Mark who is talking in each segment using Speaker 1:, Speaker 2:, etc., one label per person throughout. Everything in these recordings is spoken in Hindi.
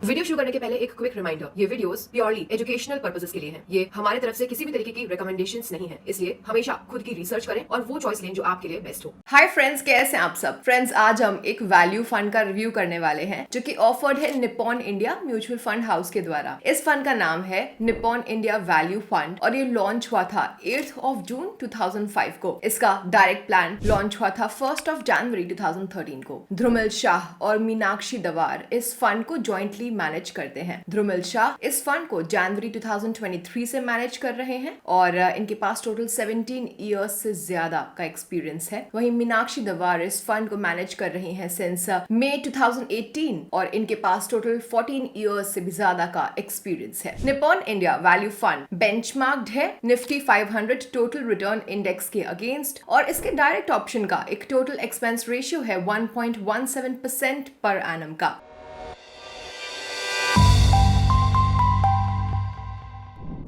Speaker 1: वीडियो शुरू करने के पहले एक क्विक रिमाइंडर, ये वीडियोस प्योरली एजुकेशनल पर्पसेस के लिए हैं। ये हमारे तरफ से किसी भी तरीके की रिकमेंडेशंस नहीं है, इसलिए हमेशा खुद की रिसर्च करें और वो चॉइस लें जो आपके लिए बेस्ट हो।
Speaker 2: हाय फ्रेंड्स, कैसे हैं आप सब। फ्रेंड्स, आज हम एक वैल्यू फंड का रिव्यू करने वाले हैं जो कि ऑफर्ड है Nippon India mutual fund house के द्वारा। इस फंड का नाम है निप्पॉन इंडिया वैल्यू फंड और ये लॉन्च हुआ था 8th of June 2005 को। इसका डायरेक्ट प्लान लॉन्च हुआ था 1st of January 2013 को। ध्रुमिल शाह और मीनाक्षी दवार इस फंड को ज्वाइंटली मैनेज करते हैं। ध्रुमिल शाह इस फंड को जनवरी 2023 से मैनेज कर रहे हैं और इनके पास टोटल 17 इयर्स से ज्यादा का एक्सपीरियंस है। वहीं मीनाक्षी दवार इस फंड को मैनेज कर रही हैं सिंस मई 2018 और इनके पास टोटल 14 इयर्स से भी ज्यादा का एक्सपीरियंस है। निप्पॉन इंडिया वैल्यू फंड बेंचमार्क्ड है निफ्टी 500 टोटल रिटर्न इंडेक्स के अगेंस्ट और इसके डायरेक्ट ऑप्शन का एक टोटल एक्सपेंस रेशियो है 1.17% पर एनम का।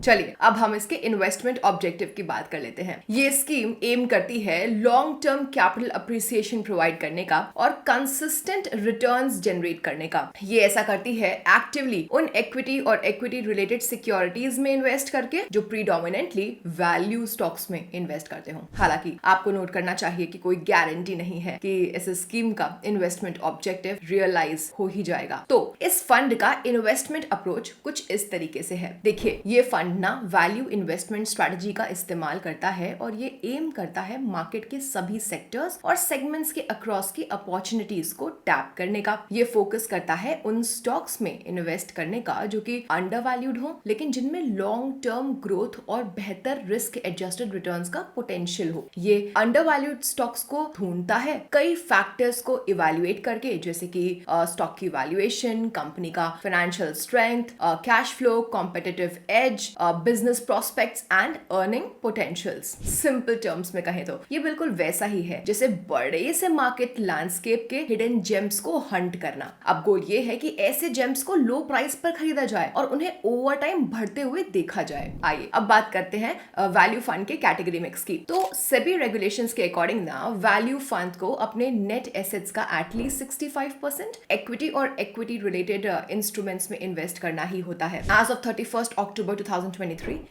Speaker 2: चलिए अब हम इसके इन्वेस्टमेंट ऑब्जेक्टिव की बात कर लेते हैं। ये स्कीम एम करती है long term capital appreciation provide करने का और कंसिस्टेंट रिटर्न्स जनरेट करने का। ये ऐसा करती है एक्टिवली उन इक्विटी और इक्विटी रिलेटेड सिक्योरिटीज में इन्वेस्ट करके जो प्रीडोमिनेंटली वैल्यू स्टॉक्स में इन्वेस्ट करते हो। हालांकि आपको नोट करना चाहिए कि कोई गारंटी नहीं है कि इस स्कीम का इन्वेस्टमेंट ऑब्जेक्टिव रियलाइज हो ही जाएगा। तो इस फंड का इन्वेस्टमेंट अप्रोच कुछ इस तरीके से है। देखिए, ये फंड ना वैल्यू इन्वेस्टमेंट स्ट्रेटजी का इस्तेमाल करता है और ये एम करता है मार्केट के सभी सेक्टर्स और सेगमेंट्स के अक्रॉस की अपॉर्चुनिटीज को टैप करने का। ये फोकस करता है उन स्टॉक्स में इन्वेस्ट करने का जो कि अंडर वैल्यूड हो लेकिन जिनमें लॉन्ग टर्म ग्रोथ और बेहतर रिस्क एडजस्टेड रिटर्न्स का पोटेंशियल हो। ये अंडर वैल्यूड स्टॉक्स को ढूंढता है कई फैक्टर्स को इवेल्युएट करके, जैसे कि स्टॉक की वैल्यूएशन, कंपनी का financial strength, cash flow, competitive as, business prospects and earning potentials. Simple terms में कहें तो ये बिल्कुल वैसा ही है जैसे बड़े से मार्केट लैंडस्केप के हिडन जेम्स को हंट करना। अब गोल ये है कि ऐसे जेम्स को लो प्राइस पर खरीदा जाए और उन्हें ओवर टाइम बढ़ते हुए देखा जाए। आइए अब बात करते हैं वैल्यू फंड के कैटेगरी मिक्स की। तो सेबी रेगुलेशंस के अकॉर्डिंग ना वैल्यू फंड को अपने नेट एसेट्स का एटलीस्ट 65% इक्विटी और इक्विटी रिलेटेड इंस्ट्रूमेंट्स में इन्वेस्ट करना ही होता है। एज ऑफ 31st October 2023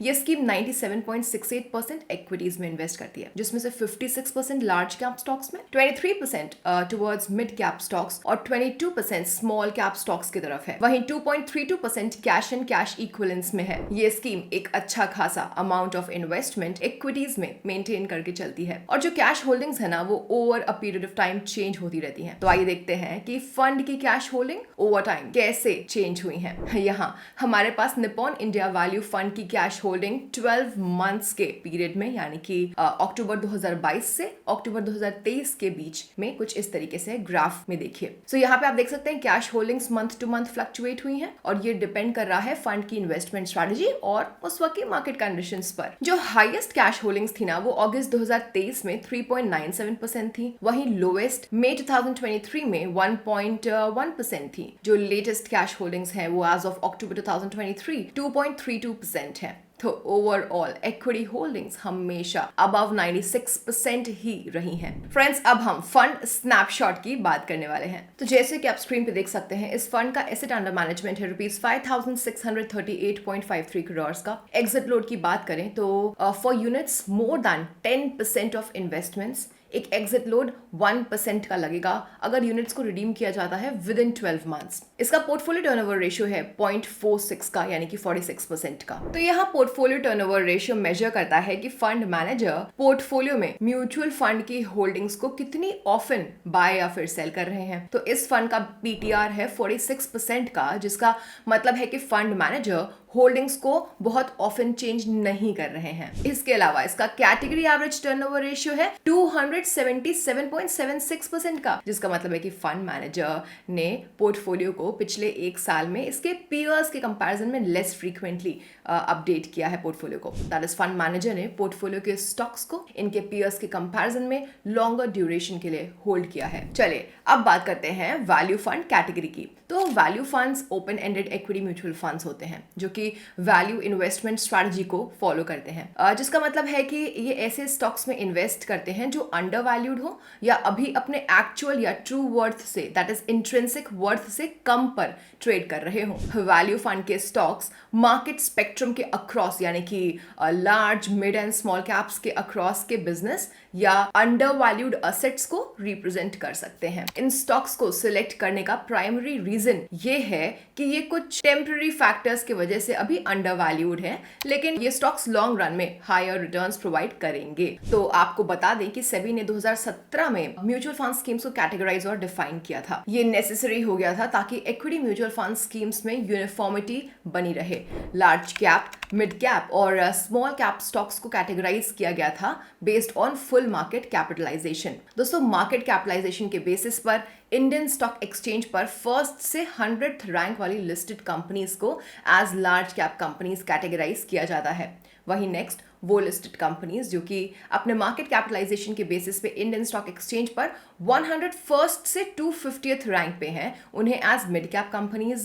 Speaker 2: ये स्कीम 97.68% इक्विटीज में इन्वेस्ट करती है, जिसमें से 56% लार्ज कैप स्टॉक्स में, 23% टुवर्ड्स मिड कैप स्टॉक्स और 22% स्मॉल कैप स्टॉक्स की तरफ है। वहीं 2.32% कैश एंड कैश इक्विवेलेंट्स में है। ये स्कीम एक अच्छा खासा अमाउंट ऑफ इन्वेस्टमेंट इक्विटीज में मेंटेन करके चलती है और जो कैश होल्डिंग्स है ना वो over a period of time change होती रहती हैं। तो आइए देखते हैं कि फंड की कैश होल्डिंग ओवर टाइम कैसे चेंज हुई है। यहाँ हमारे पास निप्पॉन इंडिया वैल्यू फंड की कैश होल्डिंग 12 मंथ्स के पीरियड में यानी कि अक्टूबर 2022 से अक्टूबर 2023 के बीच में कुछ इस तरीके से ग्राफ में देखिए। सो यहाँ पे आप देख सकते हैं cash holdings month two month fluctuate हुई हैं और ये डिपेंड कर रहा है फंड की इन्वेस्टमेंट स्ट्रेटजी और उस वक्त की मार्केट कंडीशंस पर। जो हाईएस्ट कैश होल्डिंग्स थी ना वो अगस्त 2023 में 3.97% थी। वहीं लोएस्ट मई 2023 में 1.1% थी। जो लेटेस्ट कैश होल्डिंग्स है वो एज ऑफ अक्टूबर 2023 2.32% है। तो ओवरऑल इक्विटी होल्डिंग्स हमेशा अबव 96% ही रही हैं। फ्रेंड्स, अब हम फंड स्नैपशॉट की बात करने वाले हैं। तो जैसे कि आप स्क्रीन पे देख सकते हैं इस फंड का एसेट अंडर मैनेजमेंट है ₹5,638.53 करोड़ का। एग्जिट लोड की बात करें तो for units more than 10% of investments एक एग्जिट लोड 1% का लगेगा अगर यूनिट्स को रिडीम किया जाता है विद इन 12 मंथ्स। इसका पोर्टफोलियो टर्नओवर रेशियो है 0.46 का यानी कि 46% का। तो यहाँ पोर्टफोलियो टर्नओवर रेशियो मेजर करता है कि फंड मैनेजर पोर्टफोलियो में म्यूचुअल फंड की होल्डिंग्स को कितनी ऑफन बाय या फिर सेल कर रहे हैं। तो इस फंड का पीटीआर है 46% का, जिसका मतलब है कि फंड मैनेजर होल्डिंग्स को बहुत ऑफन चेंज नहीं कर रहे हैं। इसके अलावा इसका कैटेगरी एवरेज टर्नओवर रेशियो है 277.76% का, जिसका मतलब है कि फंड मैनेजर ने पोर्टफोलियो को पिछले एक साल में इसके पीयर्स के कंपैरिजन में लेस फ्रीक्वेंटली अपडेट किया है पोर्टफोलियो को। दैट इज फंड मैनेजर ने पोर्टफोलियो के स्टॉक्स को इनके पीयर्स के कंपैरिजन में लॉन्गर ड्यूरेशन के लिए होल्ड किया है। चलिए अब बात करते हैं वैल्यू फंड कैटेगरी की। तो value funds open ended equity mutual funds होते हैं जो कि की वैल्यू इन्वेस्टमेंट स्ट्रैटेजी को फॉलो करते हैं, जिसका मतलब है कि ये ऐसे स्टॉक्स में इन्वेस्ट करते हैं जो अंडर वैल्यूड हो या अभी अपने एक्चुअल या ट्रू वर्थ से, दैट इज इंट्रिंसिक वर्थ से कम पर ट्रेड कर रहे हो। वैल्यू फंड के स्टॉक्स मार्केट स्पेक्ट्रम के अक्रॉस, यानी कि large, mid and small caps के अक्रॉस के बिजनेस या अंडर वैल्यूड असेट्स को रिप्रेजेंट कर सकते हैं। इन स्टॉक्स को सिलेक्ट करने का प्राइमरी रीजन ये है कि ये कुछ टेम्पररी फैक्टर्स की वजह से अभी अंडर वैल्यूड है, लेकिन ये स्टॉक्स लॉन्ग रन में हायर रिटर्न्स प्रोवाइड करेंगे। तो आपको बता दें कि सेबी ने 2017 में म्यूचुअल फंड स्कीम्स को कैटेगराइज और डिफाइन किया था। ये नेसेसरी हो गया था ताकि इक्विटी म्यूचुअल फंड स्कीम्स में यूनिफॉर्मिटी बनी रहे। लार्ज कैप, मिड कैप और स्मॉल कैप स्टॉक्स को कैटेगराइज किया गया था based on full market capitalisation. दोस्तों, मार्केट कैपिटलाइजेशन के बेसिस पर इंडियन स्टॉक एक्सचेंज पर फर्स्ट से 100th रैंक वाली लिस्टेड कंपनीज को as large cap companies categorise किया जाता है। वहीं नेक्स्ट वो लिस्टेड कंपनीज जो कि अपने मार्केट कैपिटलाइजेशन के बेसिस पे इंडियन स्टॉक एक्सचेंज पर 101st से 250th रैंक पे हैं, उन्हें as mid cap companies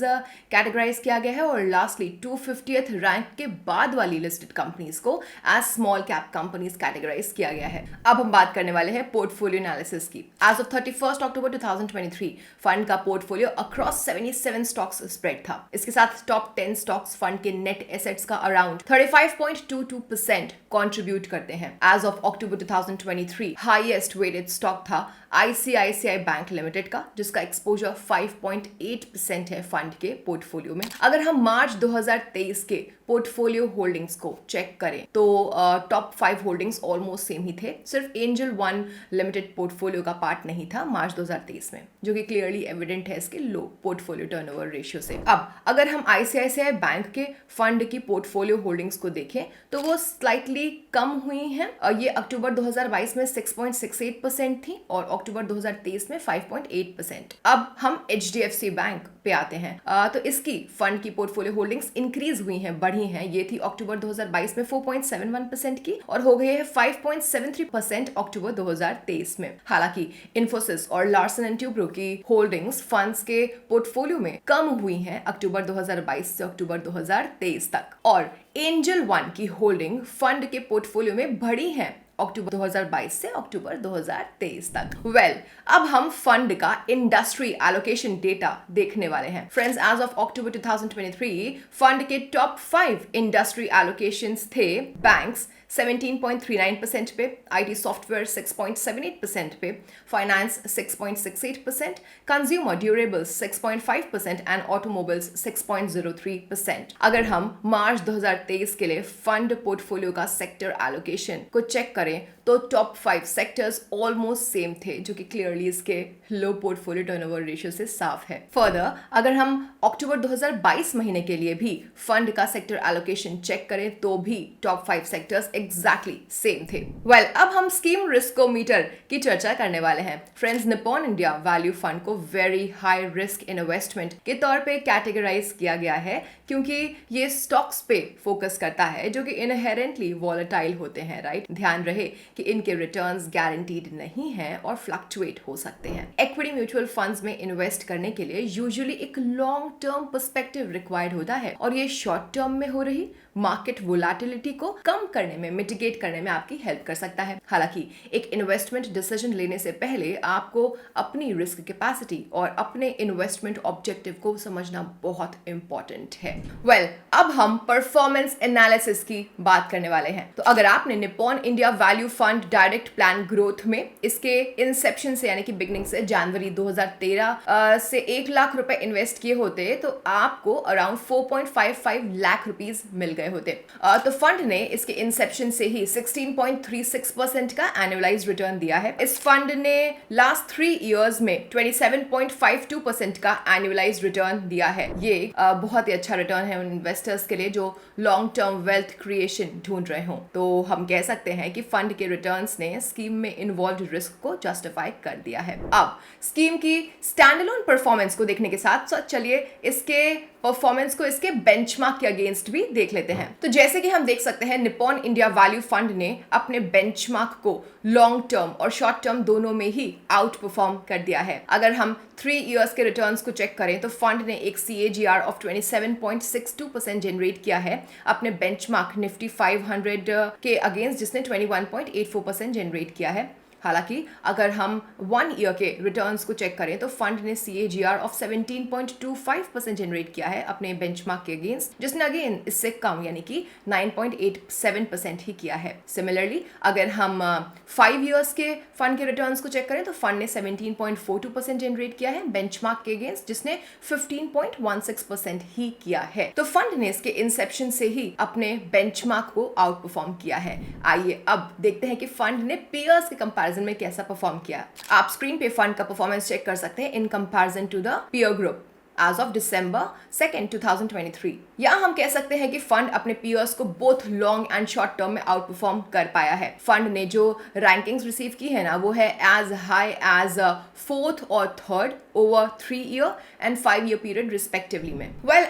Speaker 2: categorise किया गया है। और लास्टली 250th रैंक के बाद वाली लिस्टेड कंपनीज को as small cap companies categorise किया गया है। अब हम बात करने वाले हैं पोर्टफोलियो एनालिसिस की। एज ऑफ 31 अक्टूबर 2023 फंड का पोर्टफोलियो अक्रॉस 77 स्टॉक्स स्प्रेड था। इसके साथ टॉप 10 स्टॉक्स फंड के नेट एसेट्स का अराउंड 35.22% कंट्रीब्यूट करते हैं। As of October 2023 highest weighted stock था ICICI बैंक लिमिटेड का, जिसका एक्सपोजर 5.8% है फंड के पोर्टफोलियो में। अगर हम मार्च 2023 के पोर्टफोलियो होल्डिंग्स को चेक करें तो टॉप 5 होल्डिंग्स ऑलमोस्ट सेम ही थे, सिर्फ एंजल वन लिमिटेड पोर्टफोलियो का पार्ट नहीं था मार्च 2023 में, जो कि क्लियरली एविडेंट है इसके लो पोर्टफोलियो टर्नओवर रेशियो से। अब अगर हम ICICI बैंक के फंड की पोर्टफोलियो होल्डिंग्स को देखें तो वो स्लाइटली कम हुई हैं। ये अक्टूबर 2022 में 6.68% थी और अक्टूबर 2023 में 5.8%। अब हम HDFC बैंक पे आते हैं तो इसकी फंड की पोर्टफोलियो होल्डिंग्स इंक्रीज हुई हैं, बढ़ी हैं। ये थी अक्टूबर 2022 में 4.71% की और हो गई है 5.73% अक्टूबर 2023 में। हालांकि इन्फोसिस और लार्सन एंड ट्यूब्रो की होल्डिंग्स फंड्स के पोर्टफोलियो में कम हुई हैं अक्टूबर 2022 से अक्टूबर 2023 तक, और एंजल वन की होल्डिंग फंड के पोर्टफोलियो में बढ़ी है अक्टूबर 2022 से अक्टूबर 2023 तक। अब हम फंड का इंडस्ट्री एलोकेशन डेटा देखने वाले हैं। Friends, as of October 2023 fund के टॉप 5 इंडस्ट्री एलोकेशंस थे बैंक्स 17.39% पे, IT सॉफ्टवेयर 6.78% पे, finance 6.68%, consumer durables 6.5% and automobiles 6.03%। अगर हम मार्च 2023 के लिए फंड पोर्टफोलियो का सेक्टर एलोकेशन को चेक करें तो टॉप 5 सेक्टर्स ऑलमोस्ट सेम थे, जो कि क्लियरली इसके लो पोर्टफोलियो टर्नओवर रेशियो से साफ है। फर्दर अगर हम अक्टूबर 2022 महीने के लिए भी फंड का सेक्टर एलोकेशन चेक करें तो भी टॉप 5 सेक्टर्स एग्जैक्टली सेम थे। अब हम स्कीम रिस्कोमीटर की चर्चा करने वाले हैं। Friends, Nippon India value fund को वेरी हाई रिस्क इन्वेस्टमेंट के तौर पे कैटेगराइज किया गया है, क्योंकि ये स्टॉक्स पे फोकस करता है जो कि इनहेरेंटली वॉलेटाइल होते हैं, राइट। ध्यान रहे कि इनके रिटर्न्स गारंटीड नहीं हैं और फ्लक्चुएट हो सकते हैं। इक्विटी म्यूचुअल फंड्स में इन्वेस्ट करने के लिए यूजुअली एक लॉन्ग टर्म पर्सपेक्टिव रिक्वायर्ड होता है और ये शॉर्ट टर्म में हो रही मार्केट वोलेटिलिटी को कम करने में, मिटिगेट करने में आपकी हेल्प कर सकता है। हालांकि एक इन्वेस्टमेंट डिसीजन लेने से पहले आपको अपनी रिस्क कैपेसिटी और अपने इन्वेस्टमेंट ऑब्जेक्टिव को समझना बहुत इंपॉर्टेंट है। अब हम परफॉर्मेंस एनालिसिस की बात करने वाले हैं। तो अगर आपने Nippon India value fund direct plan growth में इसके इंसेप्शन से, यानी कि बिगनिंग से, जनवरी 2013 से 1 लाख रुपए इन्वेस्ट किए होते तो आपको अराउंड 4.55 लाख रुपीस मिल गए होते। तो फंड ने इसके इंसेप्शन से ही 16.36% का एनुअलाइज्ड रिटर्न दिया है। इस फंड ने लास्ट 3 इयर्स में 27.52% का एनुअलाइज्ड रिटर्न दिया है। ये बहुत ही अच्छा रिटर्न है उन इन्वेस्टर्स के लिए जो लॉन्ग टर्म वेल्थ क्रिएशन ढूंढ रहे हो। तो हम कह सकते हैं कि फंड के रिटर्न्स ने स्कीम में इन्वॉल्व रिस्क को जस्टिफाई कर दिया है। अब स्कीम की स्टैंडअलोन परफॉर्मेंस को देखने के साथ साथ चलिए इसके परफॉर्मेंस को इसके बेंचमार्क के अगेंस्ट भी देख लेते लेते हैं। तो जैसे कि हम देख सकते हैं, निप्पॉन इंडिया वैल्यू फंड ने अपने बेंचमार्क को लॉन्ग टर्म और शॉर्ट टर्म दोनों में ही आउट परफॉर्म कर दिया है। अगर हम 3 इयर्स के रिटर्न्स को चेक करें तो फंड ने एक CAGR ऑफ 27.62% जनरेट किया है अपने बेंचमार्क निफ्टी 500 के अगेंस्ट, जिसने 21.84% जनरेट किया है। हालांकि अगर हम 1 ईयर के रिटर्न्स को चेक करें तो फंड ने CAGR ऑफ 17.25% जनरेट किया है अपने बेंचमार्क के अगेंस्ट, जिसने अगेन इससे कम यानी कि 9.87% ही किया है। सिमिलरली अगर हम 5 इयर्स के फंड के रिटर्न्स को चेक करें तो फंड ने 17.42% जनरेट किया है बेंचमार्क के अगेंस्ट, जिसने 15.16% ही किया है। तो फंड ने इसके इंसेप्शन से ही अपने बेंचमार्क को आउट परफॉर्म किया है। आइए अब देखते हैं कि फंड ने पेयर्स के कंपैरिजन में कैसा परफॉर्म किया। आप स्क्रीन पे फंड का परफॉर्मेंस चेक कर सकते हैं in comparison to the peer group as of December 2nd, 2023। यहाँ हम कह सकते हैं कि फंड अपने पीयर्स को both long and short term में आउट परफॉर्म कर पाया है। फंड ने जो रैंकिंग्स रिसीव की है ना, वो है एज हाई एज 4th और 3rd over 3 year and 5 year period respectively में।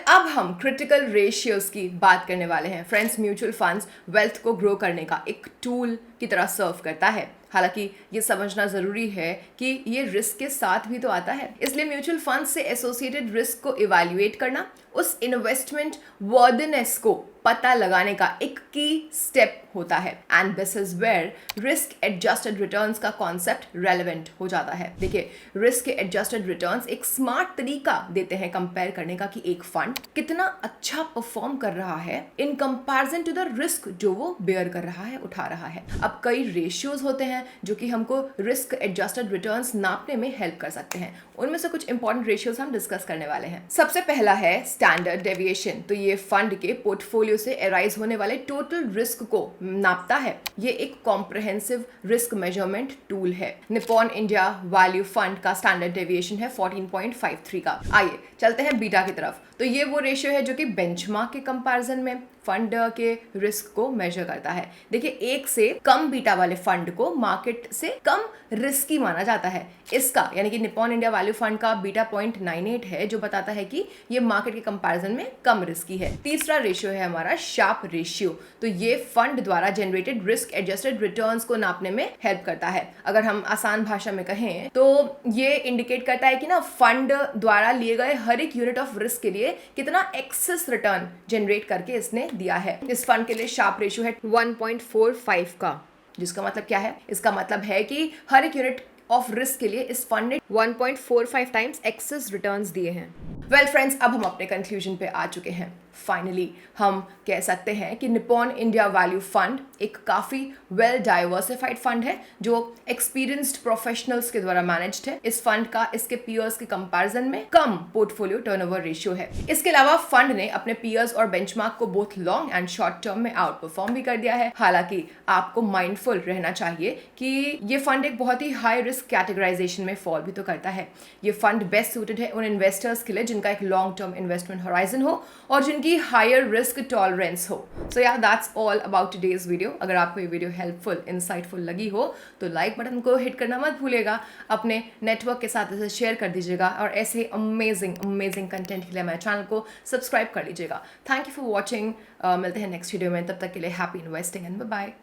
Speaker 2: अब हम क्रिटिकल रेशियोज की बात करने वाले हैं। फ्रेंड्स, म्यूचुअल फंड्स वेल्थ को ग्रो करने का एक टूल की तरह सर्व करता है। हालांकि ये समझना जरूरी है कि ये रिस्क के साथ भी तो आता है, इसलिए म्यूचुअल फंड से एसोसिएटेड रिस्क को इवैल्यूएट करना उस इन्वेस्टमेंट वर्दीनेस को पता लगाने का एक की स्टेप होता है। And this is where risk adjusted returns का कॉन्सेप्ट रेलेवेंट हो जाता है। देखिए, रिस्क एडजस्टेड रिटर्न्स एक स्मार्ट तरीका देते हैं कंपेयर करने का कि एक फंड कितना अच्छा परफॉर्म कर रहा है in comparison to the risk जो वो बेयर कर रहा है, उठा रहा है। अब कई रेशियोज होते हैं जो कि हमको रिस्क एडजस्टेड रिटर्न्स नापने में हेल्प कर सकते हैं। उनमें से कुछ इंपॉर्टेंट रेशियोज हम डिस्कस करने वाले हैं। सबसे पहला है स्टैंडर्ड डेविएशन। तो ये फंड के पोर्टफोलियो से अराइज होने वाले टोटल रिस्क को नापता है। ये एक कॉम्प्रिहेंसिव रिस्क मेजरमेंट टूल है। निप्पॉन इंडिया वैल्यू फंड का स्टैंडर्ड डेविएशन है 14.53 का। आइए चलते हैं बीटा की तरफ। तो ये वो रेशियो है जो कि बेंचमार्क के कंपैरिजन में फंड के रिस्क को मेजर करता है। देखिए, 1 से कम बीटा वाले फंड को मार्केट से कम रिस्की माना जाता है। इसका यानी कि निप्पॉन इंडिया वैल्यू फंड का बीटा 0.98 है, जो बताता है कि ये मार्केट के कंपैरिजन में कम रिस्की है। तीसरा रेशियो है हमारा शार्प रेशियो। तो ये फंड द्वारा जनरेटेड रिस्क एडजस्टेड रिटर्न्स को नापने में हेल्प करता है। अगर हम आसान भाषा में कहें तो ये इंडिकेट करता है कि ना फंड द्वारा लिए गए हर एक यूनिट ऑफ रिस्क के लिए कितना एक्सेस रिटर्न जनरेट करके इसने दिया है। इस फंड के लिए शार्प रेशियो है 1.45 का, जिसका मतलब क्या है? इसका मतलब है कि हर एक यूनिट ऑफ रिस्क के लिए इस फंड ने 1.45 टाइम्स एक्सेस रिटर्न्स दिए हैं। वेल फ्रेंड्स, अब हम अपने कंक्लूजन पे आ चुके हैं। फाइनली हम कह सकते हैं कि निप्पॉन इंडिया वैल्यू फंड एक काफ़ी वेल डाइवर्सिफाइड फंड है जो एक्सपीरियंस्ड प्रोफेशनल्स के द्वारा मैनेज्ड है। इस फंड का इसके पीयर्स के कंपैरिजन में कम पोर्टफोलियो टर्नओवर रेशियो है। इसके अलावा फंड ने अपने पीयर्स और बेंचमार्क को both long and short term में आउट परफॉर्म भी कर दिया है। हालांकि आपको माइंडफुल रहना चाहिए कि ये फंड एक बहुत ही हाई रिस्क कैटेगराइजेशन में फॉल भी तो करता है। ये फंड बेस्ट सूटेड है उन इन्वेस्टर्स के लिए जिनका एक लॉन्ग टर्म इन्वेस्टमेंट होराइजन हो और जिनकी हायर रिस्क टॉलरेंस हो। सो या that's all about today's video. अगर आपको ये वीडियो हेल्पफुल, इंसाइटफुल लगी हो तो लाइक बटन को हिट करना मत भूलिएगा। अपने नेटवर्क के साथ इसे शेयर कर दीजिएगा और ऐसे अमेजिंग कंटेंट के लिए मेरे चैनल को सब्सक्राइब कर लीजिएगा। Thank you for watching. मिलते हैं नेक्स्ट वीडियो में, तब तक के लिए happy investing and bye bye.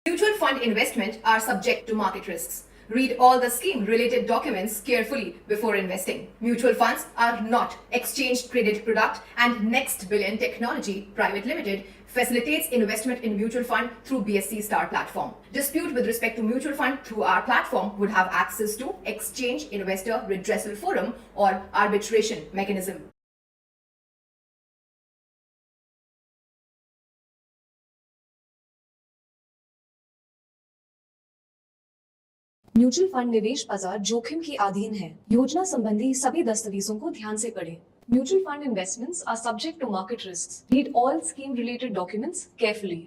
Speaker 2: Mutual fund investment are subject to market risks. Read all the scheme-related documents carefully before investing. Mutual funds are not exchange traded product, and Next Billion Technology Private Limited facilitates investment in mutual fund through BSC Star platform. Dispute with respect to mutual fund through our platform would have access to Exchange Investor Redressal Forum or arbitration mechanism.
Speaker 3: Mutual fund निवेश बाजार जोखिम के अधीन है। योजना संबंधी सभी दस्तावेजों को ध्यान से पढ़ें। Mutual fund investments are subject to market risks. Read all scheme related documents carefully.